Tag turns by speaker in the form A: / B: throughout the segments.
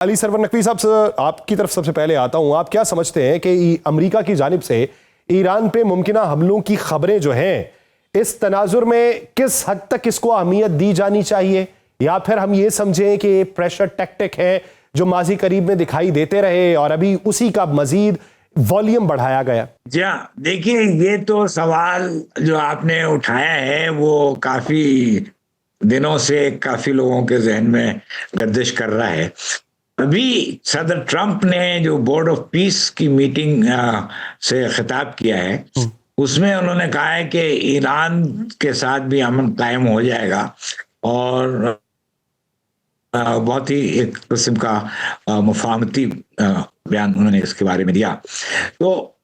A: Ali server Naqvi साहब, आपकी तरफ सबसे पहले आता हूं। आप क्या समझते हैं कि अमेरिका की जानिब से ईरान पे मुमकिना हमलों की खबरें जो हैं, इस तनाजुर में किस हद तक इसको अहमियत दी जानी चाहिए, या फिर हम ये समझें कि प्रेशर टैक्टिक है जो माजी करीब में दिखाई देते रहे और अभी उसी का मजीद वॉल्यूम बढ़ाया गया?
B: जी हाँ, देखिए, ये तो सवाल जो आपने उठाया है वो काफी दिनों से काफी लोगों के जहन में गर्दिश कर रहा है। अभी सदर ट्रंप ने जो बोर्ड ऑफ पीस की मीटिंग से खिताब किया है, उसमें उन्होंने कहा है कि ईरान के साथ भी अमन कायम हो जाएगा, और बहुत ही एक किस्म का मुफाहमती बयान उन्होंने इसके बारे में दिया। तो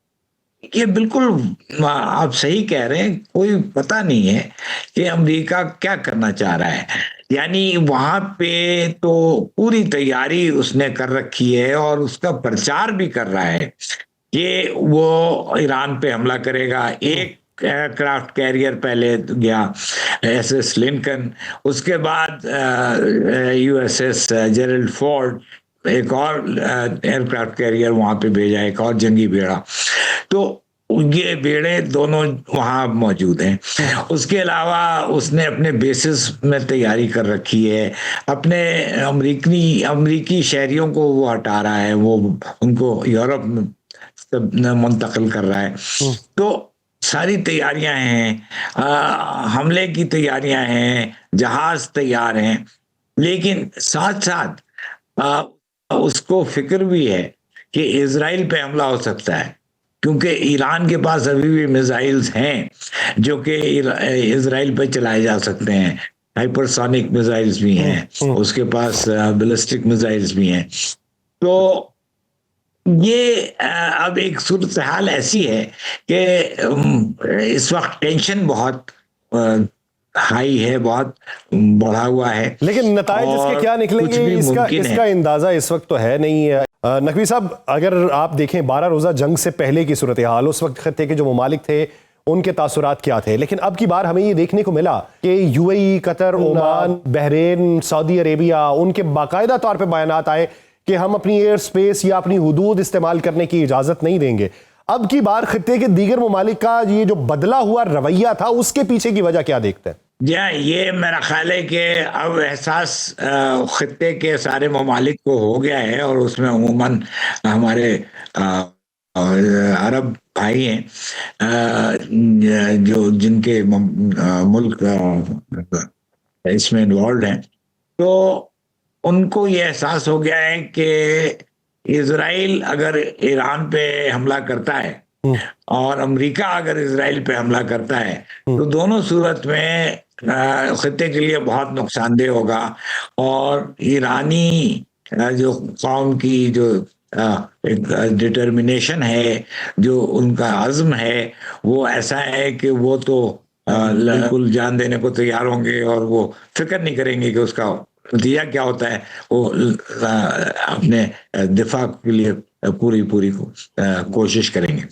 B: ये बिल्कुल आप सही कह रहे हैं, कोई पता नहीं है कि अमेरिका क्या करना चाह रहा है। यानी वहां पे तो पूरी तैयारी उसने कर रखी है और उसका प्रचार भी कर रहा है कि वो ईरान पे हमला करेगा। एक एयरक्राफ्ट कैरियर पहले गया, एसएस लिंकन, उसके बाद यूएसएस जेरल्ड फोर्ड, एक और एयरक्राफ्ट कैरियर वहां पे भेजा, एक और जंगी बेड़ा। तो ये बेड़े दोनों वहां मौजूद हैं। उसके अलावा उसने अपने बेसिस में तैयारी कर रखी है, अपने अमरीकी शहरियों को वो हटा रहा है, वो उनको यूरोप में मुंतकिल कर रहा है। तो सारी तैयारियां हैं, हमले की तैयारियां हैं, जहाज तैयार हैं, लेकिन साथ साथ उसको फिक्र भी है कि इजराइल पे हमला हो सकता है, क्योंकि ईरान के पास अभी भी मिसाइल्स हैं जो कि इजराइल पे चलाए जा सकते हैं। हाइपरसोनिक मिसाइल्स भी हैं, उसके पास बैलिस्टिक मिसाइल्स भी हैं। तो ये अब एक सूरत हाल ऐसी है कि इस वक्त टेंशन बहुत हाई है, बहुत बढ़ा हुआ है,
A: लेकिन नताइज इसके क्या निकलेंगे इसका अंदाजा इस वक्त तो है नहीं। नकवी साहब, अगर आप देखें 12 रोजा जंग से पहले की सूरत हाल, उस वक्त खत्ते के जो ममालिक थे उनके तासुरात क्या थे, लेकिन अब की बार हमें ये देखने को मिला कि UAE, Qatar, Oman, Bahrain, Saudi Arabia, उनके बाकायदा तौर पर बयानात आए कि हम अपनी एयर स्पेस या अपनी हुदूद इस्तेमाल करने की इजाजत नहीं देंगे। अब की बार खत्ते के दीगर ममालिक का ये जो बदला हुआ रवैया था, उसके पीछे की वजह क्या देखते हैं?
B: ये मेरा ख्याल है कि अब एहसास खत्ते के सारे ममालिक को हो गया है, और उसमें अमूमन हमारे अरब भाई हैं जो जिनके मुल्क इसमें इन्वॉल्व हैं। तो उनको ये एहसास हो गया है कि इजराइल अगर ईरान पे हमला करता है और अमेरिका अगर इजराइल पे हमला करता है, तो दोनों सूरत में खत्ते के लिए बहुत नुकसानदेह होगा। और ईरानी जो कौम की जो एक डिटर्मिनेशन है, जो उनका अज़्म है, वो ऐसा है कि वो तो बिल्कुल जान देने को तैयार होंगे, और वो फिक्र नहीं करेंगे कि उसका नतीजा क्या होता है। वो अपने दिफा के लिए पूरी कोशिश करेंगे।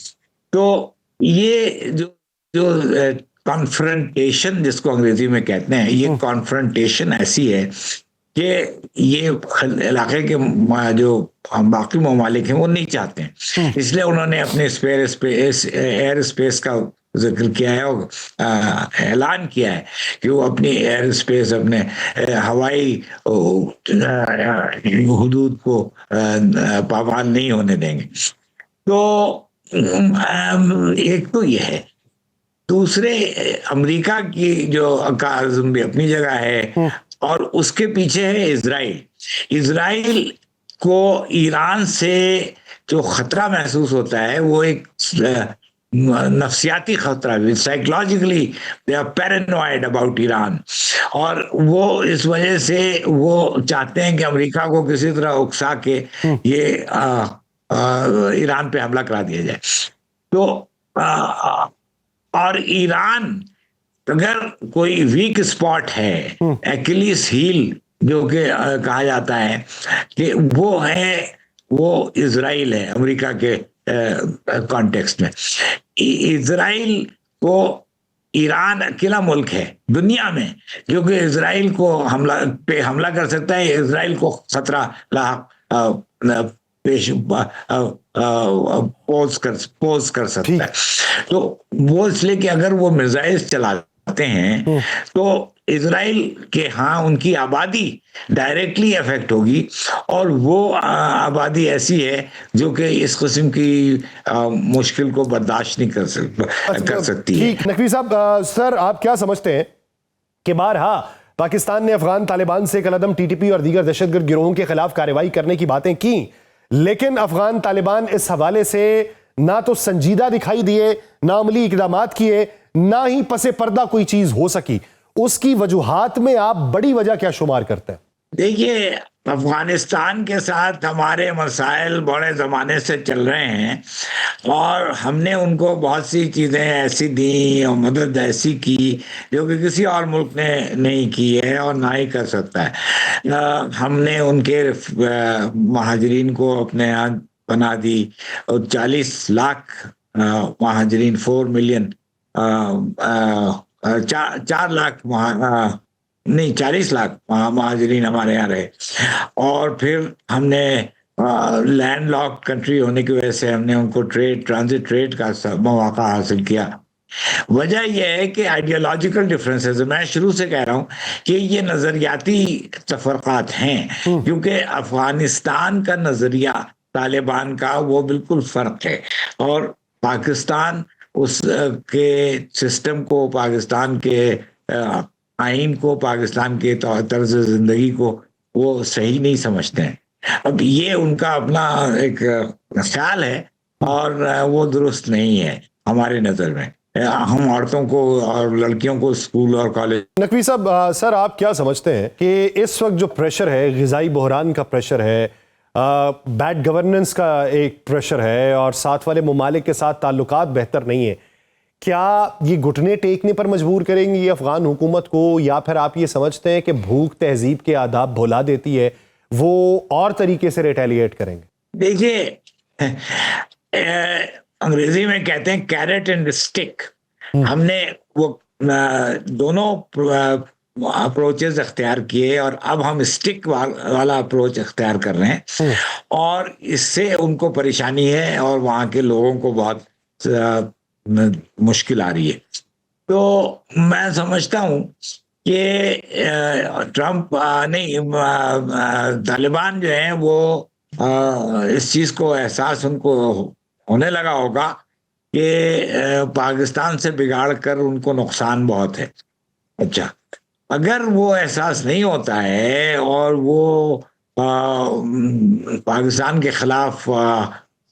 B: तो ये जो कॉन्फ्रंटेशन जिसको अंग्रेजी में कहते हैं, ये कॉन्फ्रंटेशन ऐसी है कि ये इलाके के जो बाकी ममालिक हैं वो नहीं चाहते हैं। इसलिए उन्होंने अपने एयर स्पेस का जिक्र किया है और ऐलान किया है कि वो अपनी एयर स्पेस, अपने हवाई हुदूद को पामाल नहीं होने देंगे। तो एक तो ये है। दूसरे, अमेरिका की जो अज़्म भी अपनी जगह है, और उसके पीछे है इजराइल को ईरान से जो खतरा महसूस होता है वो एक नफ्सियाती खतरा, psychologically they are paranoid about Iran, और वो इस वजह से वो चाहते हैं कि अमेरिका को किसी तरह उकसा के ये ईरान पे हमला करा दिया जाए। तो और ईरान अगर कोई वीक स्पॉट है, एक्यूलिस हील जो कि कहा जाता है कि वो इजराइल है अमेरिका के कॉन्टेक्स्ट में। इजराइल को ईरान अकेला मुल्क है दुनिया में जो कि इजराइल को हमला कर सकता है, इजराइल को खतरा लाक पेश पोज कर सकता है। तो वो इसलिए कि अगर वो मिसाइल चलाते हैं तो इजराइल के उनकी आबादी डायरेक्टली अफेक्ट होगी, और वो आबादी ऐसी है जो कि इस किस्म की मुश्किल को बर्दाश्त नहीं कर सकती है।
A: ठीक, नकवी साहब, सर आप क्या समझते हैं कि बारहा पाकिस्तान ने अफगान तालिबान से कलअदम टीटीपी और दीगर दहशतगर्द गिरोहों के खिलाफ कार्रवाई करने की बातें की, लेकिन अफगान तालिबान इस हवाले से ना तो संजीदा दिखाई दिए, ना अमली इकदाम किए, ना ही पसे पर्दा कोई चीज हो सकी। उसकी वजूहात में आप बड़ी वजह क्या शुमार करते हैं?
B: देखिए, अफगानिस्तान के साथ हमारे मसाइल बड़े ज़माने से चल रहे हैं, और हमने उनको बहुत सी चीज़ें ऐसी दी और मदद ऐसी की जो कि किसी और मुल्क ने नहीं की है और ना ही कर सकता है। हमने उनके महाजरीन को अपने यहाँ बना दी, और 40 लाख महाजरीन, 4 मिलियन 4 लाख नहीं 40 लाख महाजरीन हमारे यहाँ रहे। और फिर हमने लैंड लॉक कंट्री होने की वजह से हमने उनको ट्रांजिट ट्रेड का मौका हासिल किया। वजह यह है कि आइडियोलॉजिकल डिफरेंसेस, मैं शुरू से कह रहा हूं कि ये नजरियाती तफरकात हैं, क्योंकि अफगानिस्तान का नजरिया तालिबान का वो बिल्कुल फर्क है, और पाकिस्तान उस के सिस्टम को, पाकिस्तान के आइन को, पाकिस्तान के तर्ज जिंदगी को वो सही नहीं समझते हैं। अब ये उनका अपना एक ख्याल है, और वो दुरुस्त नहीं है हमारे नजर में। हम औरतों को और लड़कियों को स्कूल और कॉलेज।
A: नकवी साहब, सर आप क्या समझते हैं कि इस वक्त जो प्रेशर है, ग़िज़ाई बहरान का प्रेशर है, बैड गवर्नेंस का एक प्रेशर है, और साथ वाले ममालिक के साथ ताल्लुकात बेहतर नहीं है, क्या ये घुटने टेकने पर मजबूर करेंगी ये अफगान हुकूमत को, या फिर आप ये समझते हैं कि भूख तहजीब के आदाब भुला देती है, वो और तरीके से रिटेलिएट करेंगे?
B: देखिए, अंग्रेजी में कहते हैं कैरेट एंड स्टिक। हमने वो दोनों अप्रोचेस अख्तियार किए, और अब हम स्टिक वाला अप्रोच अख्तियार कर रहे हैं, और इससे उनको परेशानी है और वहाँ के लोगों को बहुत मुश्किल आ रही है। तो मैं समझता हूँ कि ट्रम्प नहीं, तालिबान जो है वो इस चीज को एहसास उनको होने लगा होगा कि पाकिस्तान से बिगाड़ कर उनको नुकसान बहुत है। अच्छा, अगर वो एहसास नहीं होता है और वो पाकिस्तान के खिलाफ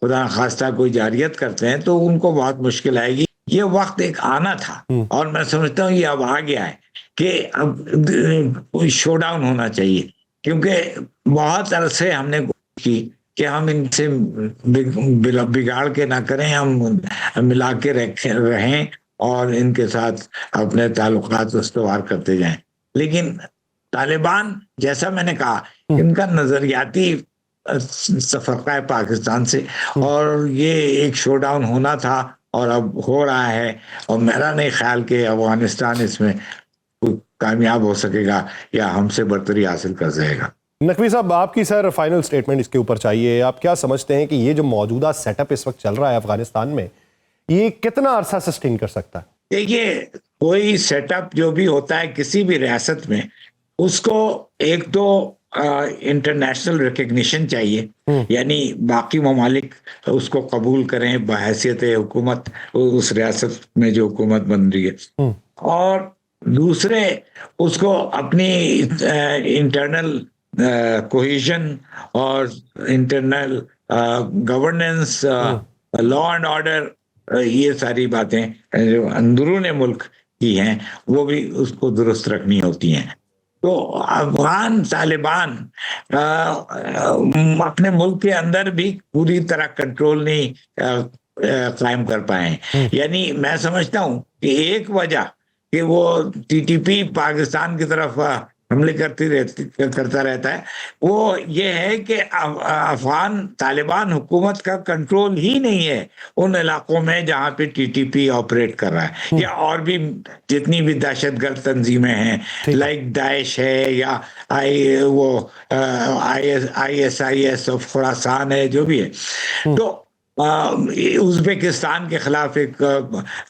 B: खुदा खास्ता कोई जारियत करते हैं, तो उनको बहुत मुश्किल आएगी। ये वक्त एक आना था, और मैं समझता हूँ ये अब आ गया है कि अब कोई शोडाउन होना चाहिए, क्योंकि बहुत अरसे हमने कोशिश की कि हम इनसे बिगाड़ के ना करें, हम मिला के रहें और इनके साथ अपने ताल्लुकात उस्तवार करते जाएं। लेकिन तालिबान, जैसा मैंने कहा, इनका नजरियाती सफरका है पाकिस्तान से, और ये एक शोडाउन होना था और अब हो रहा है, और मेरा नहीं ख्याल कि अफगानिस्तान इसमें कामयाब हो सकेगा या हमसे बरतरी हासिल कर जाएगा।
A: नकवी साहब, आपकी सर फाइनल स्टेटमेंट इसके ऊपर चाहिए। आप क्या समझते हैं कि ये जो मौजूदा सेटअप इस वक्त चल रहा है अफगानिस्तान में, ये कितना अरसा सस्टेन कर सकता है?
B: देखिए, कोई सेटअप जो भी होता है किसी भी रियासत में, उसको एक तो इंटरनेशनल रिकग्निशन चाहिए, यानी बाकी ममालिक उसको कबूल करें बहैसियत हुकूमत, उस रियासत में जो हुकूमत बन रही है, और दूसरे उसको अपनी इंटरनल कोहेजन और internal governance, law and order, ये सारी बातें जो अंदरून मुल्क की हैं, वो भी उसको दुरुस्त रखनी होती हैं। तो अफगान तालिबान अपने मुल्क के अंदर भी पूरी तरह कंट्रोल नहीं कायम कर पाए। यानी मैं समझता हूँ कि एक वजह कि वो टीटीपी पाकिस्तान की तरफ हमले करता रहता है, वो ये है कि अफगान तालिबान हुकूमत का कंट्रोल ही नहीं है उन इलाकों में जहां पे टीटीपी ऑपरेट कर रहा है, या और भी जितनी भी दहशतगर्द तंजीमें हैं, लाइक दाइश है, या ISIS ऑफ खुरासान है, जो भी है। तो उज़्बेकिस्तान के खिलाफ एक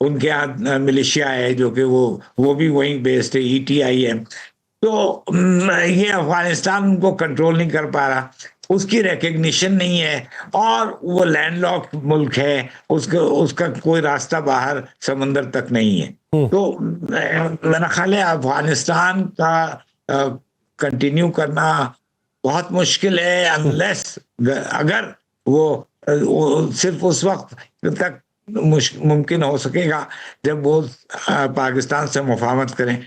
B: उनके यहाँ मिलिशिया है जो कि वो भी वहीं बेस्ड है, ETIM। तो ये अफगानिस्तान उनको कंट्रोल नहीं कर पा रहा, उसकी रिकग्निशन नहीं है, और वो लैंडलॉक्ड मुल्क है, उसका कोई रास्ता बाहर समंदर तक नहीं है। तो मेरा ख्याल है अफगानिस्तान का कंटिन्यू करना बहुत मुश्किल है, अनलेस अगर वो सिर्फ उस वक्त तक मुमकिन हो सकेगा जब वो पाकिस्तान से मुफाहमत करें।